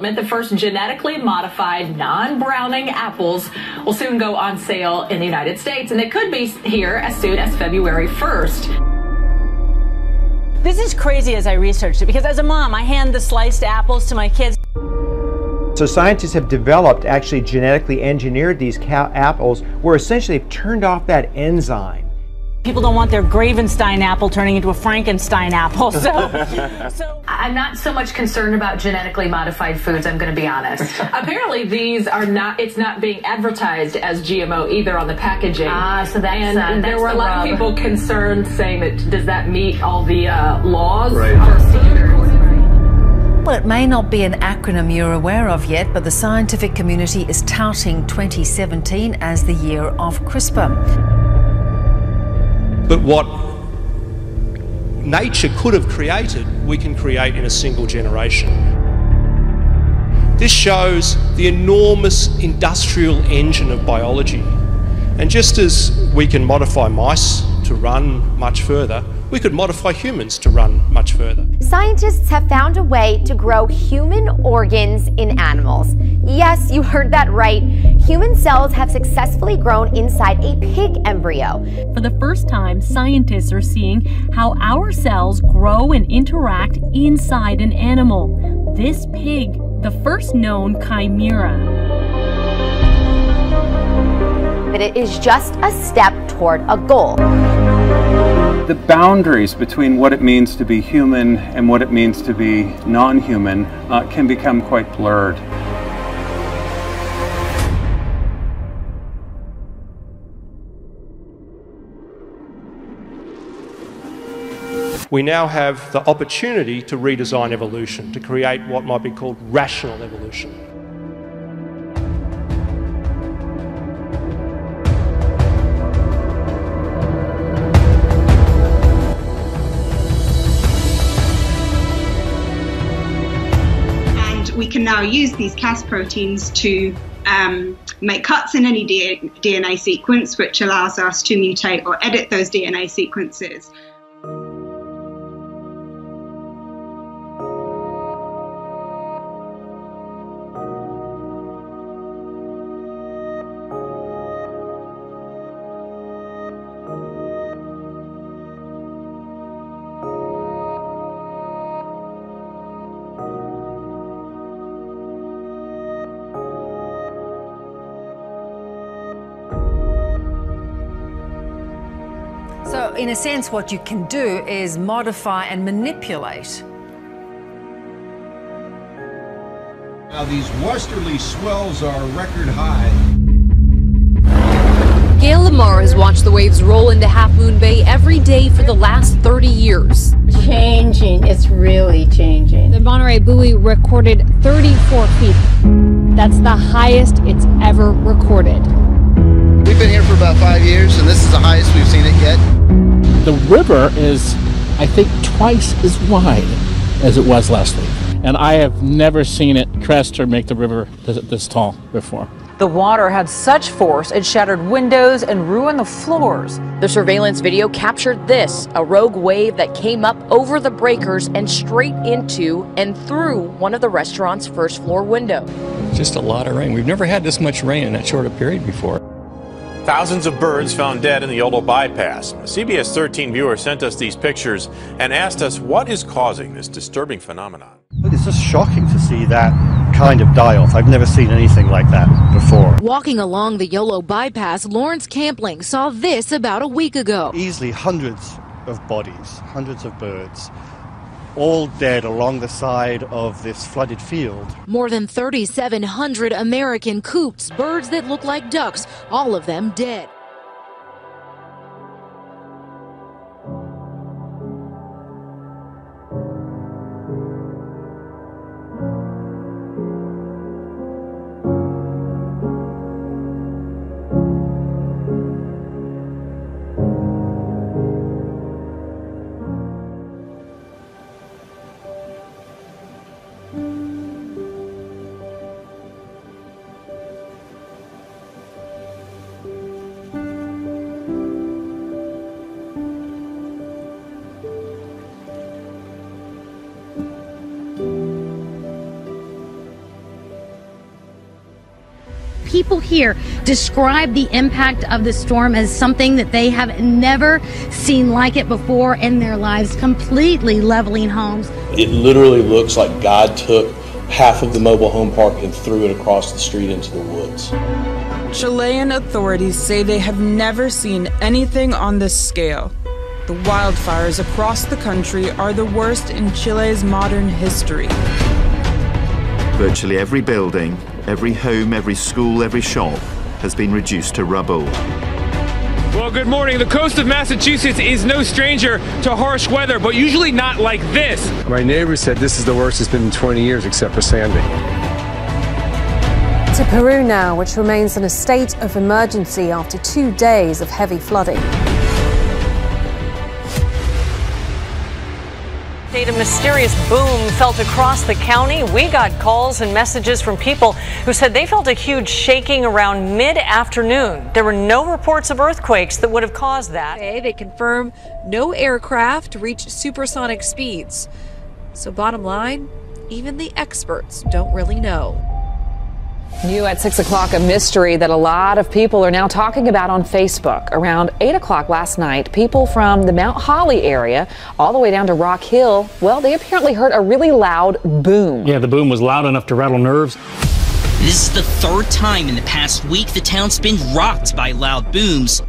The first genetically modified non-browning apples will soon go on sale in the United States, and they could be here as soon as February 1st. This is crazy as I researched it, because as a mom, I hand the sliced apples to my kids. So scientists have developed, actually genetically engineered these apples, where essentially they've turned off that enzyme. People don't want their Gravenstein apple turning into a Frankenstein apple, so I'm not so much concerned about genetically modified foods, I'm going to be honest. Apparently these are not, it's not being advertised as GMO either on the packaging. So that's, and there were a lot of people concerned saying that, does that meet all the laws or standards? Well, it may not be an acronym you're aware of yet, but the scientific community is touting 2017 as the year of CRISPR. But what nature could have created, we can create in a single generation. This shows the enormous industrial engine of biology. And just as we can modify mice to run much further, we could modify humans to run much further. Scientists have found a way to grow human organs in animals. Yes, you heard that right. Human cells have successfully grown inside a pig embryo. For the first time, scientists are seeing how our cells grow and interact inside an animal. This pig, the first known chimera. But it is just a step toward a goal. The boundaries between what it means to be human and what it means to be non-human can become quite blurred. We now have the opportunity to redesign evolution, to create what might be called rational evolution. We can now use these Cas proteins to make cuts in any DNA sequence, which allows us to mutate or edit those DNA sequences. So, in a sense, what you can do is modify and manipulate. Now, these westerly swells are record high. Gail Lamar has watched the waves roll into Half Moon Bay every day for the last 30 years. Changing, it's really changing. The Monterey buoy recorded 34 feet. That's the highest it's ever recorded. We've been here for about 5 years, and this is the highest we've seen it yet. The river is, I think, twice as wide as it was last week. And I have never seen it crest or make the river this tall before. The water had such force it shattered windows and ruined the floors. The surveillance video captured this, a rogue wave that came up over the breakers and straight into and through one of the restaurant's first floor windows. Just a lot of rain. We've never had this much rain in that short a period before. Thousands of birds found dead in the Yolo bypass. A CBS 13 viewer sent us these pictures and asked us what is causing this disturbing phenomenon. It's just shocking to see that kind of die-off. I've never seen anything like that before. Walking along the Yolo bypass, Lawrence Campling saw this about a week ago. Easily hundreds of bodies, hundreds of birds, all dead along the side of this flooded field. More than 3,700 American coots, birds that look like ducks, all of them dead. people here describe the impact of the storm as something that they have never seen like it before in their lives, completely leveling homes. It literally looks like God took half of the mobile home park and threw it across the street into the woods. Chilean authorities say they have never seen anything on this scale. The wildfires across the country are the worst in Chile's modern history. Virtually every building, every home, every school, every shop has been reduced to rubble. Well, good morning. The coast of Massachusetts is no stranger to harsh weather, but usually not like this. My neighbor said this is the worst it's been in 20 years, except for Sandy. To Peru now, which remains in a state of emergency after 2 days of heavy flooding. A mysterious boom felt across the county. We got calls and messages from people who said they felt a huge shaking around mid-afternoon. There were no reports of earthquakes that would have caused that. They confirm no aircraft reached supersonic speeds. So bottom line, even the experts don't really know. New at 6 o'clock, a mystery that a lot of people are now talking about on Facebook. Around 8 o'clock last night, people from the Mount Holly area all the way down to Rock Hill, well, they apparently heard a really loud boom. Yeah, the boom was loud enough to rattle nerves. This is the third time in the past week the town's been rocked by loud booms.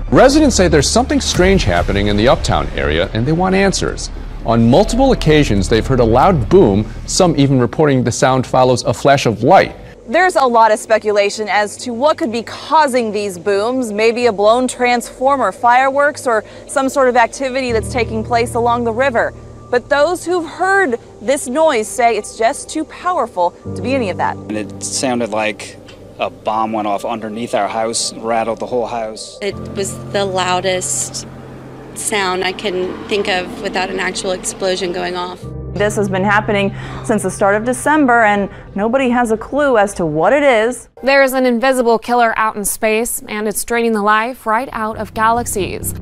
Residents say there's something strange happening in the Uptown area and they want answers. On multiple occasions, they've heard a loud boom, some even reporting the sound follows a flash of light. There's a lot of speculation as to what could be causing these booms, maybe a blown transformer, fireworks, or some sort of activity that's taking place along the river. But those who've heard this noise say it's just too powerful to be any of that. And it sounded like a bomb went off underneath our house, rattled the whole house. It was the loudest sound I can think of without an actual explosion going off. This has been happening since the start of December, and nobody has a clue as to what it is. There's an invisible killer out in space, and it's draining the life right out of galaxies.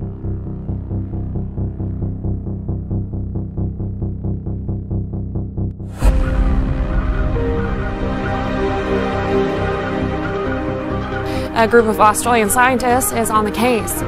A group of Australian scientists is on the case.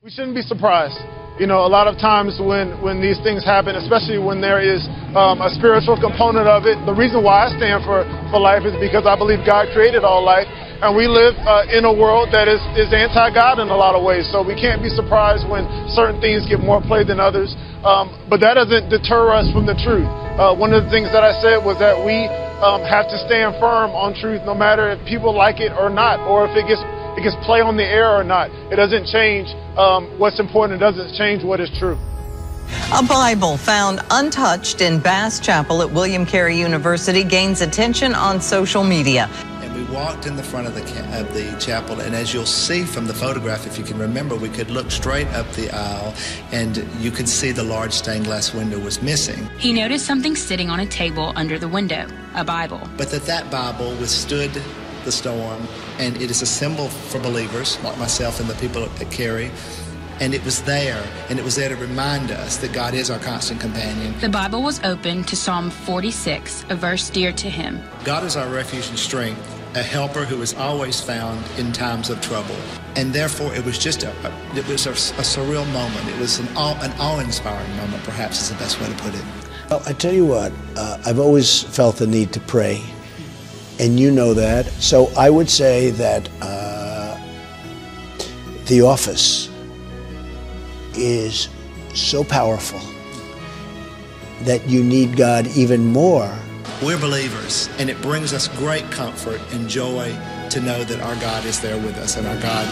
We shouldn't be surprised. You know, a lot of times when these things happen, especially when there is a spiritual component of it, the reason why I stand for life is because I believe God created all life, and we live in a world that is anti-God in a lot of ways. So we can't be surprised when certain things get more play than others. But that doesn't deter us from the truth. One of the things that I said was that we have to stand firm on truth, no matter if people like it or not, or if it gets play on the air or not. It doesn't change what's important. It doesn't change what is true. A Bible found untouched in Bass Chapel at William Carey University gains attention on social media. And we walked in the front of the chapel, and as you'll see from the photograph, if you can remember, we could look straight up the aisle, and you could see the large stained glass window was missing. He noticed something sitting on a table under the window, a Bible. But that Bible withstood the storm, and it is a symbol for believers like myself and the people at Carey. And it was there to remind us that God is our constant companion. The Bible was open to Psalm 46, a verse dear to him. God is our refuge and strength, a helper who is always found in times of trouble. And therefore, it was just a surreal moment. It was an awe-inspiring moment, perhaps is the best way to put it. Well, I tell you what, I've always felt the need to pray, and you know that. So I would say that the office is so powerful that you need God even more. We're believers, and it brings us great comfort and joy to know that our God is there with us, and our God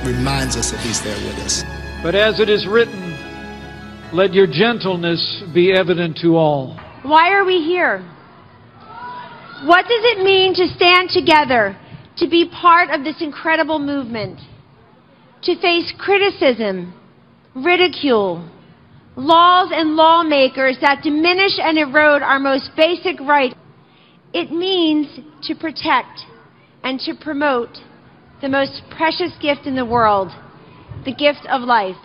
reminds us that He's there with us. But as it is written, let your gentleness be evident to all. Why are we here? What does it mean to stand together, to be part of this incredible movement, to face criticism, ridicule, laws and lawmakers that diminish and erode our most basic right? It means to protect and to promote the most precious gift in the world, the gift of life.